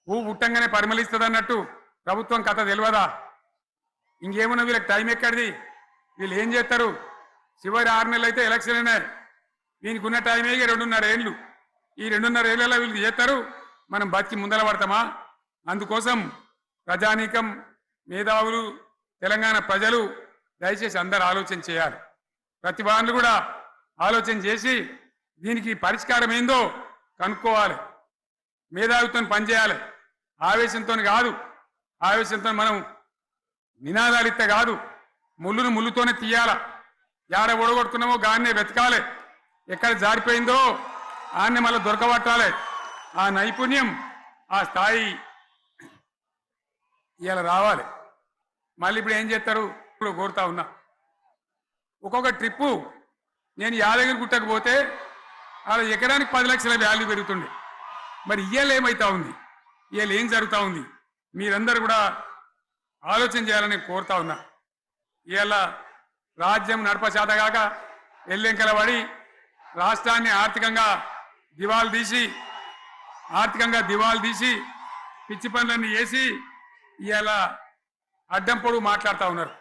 పువ్వు పుట్టంగానే పరిమళిస్తుంది అన్నట్టు ప్రభుత్వం కథ తెలియదా? ఇంకేమన్నా వీళ్ళకి టైం ఎక్కడిది? వీళ్ళు ఏం చేస్తారు? చివరి 6 నెలలు అయితే ఎలక్షన్ అయినాయి. దీనికి ఉన్న టైమే 2.5 ఏళ్ళు. ఈ 2.5 ఏళ్ళలో వీళ్ళు చేస్తారు, మనం బతికి ముందర పడతామా? అందుకోసం ప్రజానీకం, మేధావులు, తెలంగాణ ప్రజలు దయచేసి అందరూ ఆలోచన చేయాలి. ప్రతి వాళ్ళు కూడా ఆలోచన చేసి దీనికి పరిష్కారం ఏందో కనుక్కోవాలి. మేధావితో పనిచేయాలి. ఆవేశంతో కాదు. ఆవేశంతో మనం నినాదాలు ఇస్తే కాదు, ముళ్ళును ముళ్ళుతోనే తీయాల. యాడ ఓడగొడుతున్నామో గాన్నే వెతకాలి. ఎక్కడ జారిపోయిందో ఆన్నే మళ్ళీ దొరకబట్టాలి. ఆ నైపుణ్యం, ఆ స్థాయి ఇలా రావాలి. మళ్ళీ ఇప్పుడు ఏం చేస్తారు? ఇప్పుడు కోరుతా ఉన్నా, ఒక్కొక్క ట్రిప్పు నేను యాదగిరి గుట్టకు పోతే అలా ఎకరానికి 10 లక్షల వాల్యూ పెరుగుతుండే. మరి ఇవాళ ఏమవుతా ఉంది? ఇవాళ ఏం జరుగుతూ ఉంది? మీరందరూ కూడా ఆలోచన చేయాలని కోరుతా ఉన్నా. ఇవాళ రాజ్యం నడపచేతగాక ఎల్లెంకల పడి రాష్ట్రాన్ని ఆర్థికంగా దివాలు తీసి పిచ్చి పనులన్నీ వేసి ఇవాళ అడ్డం పొడుగు మాట్లాడుతూ ఉన్నారు.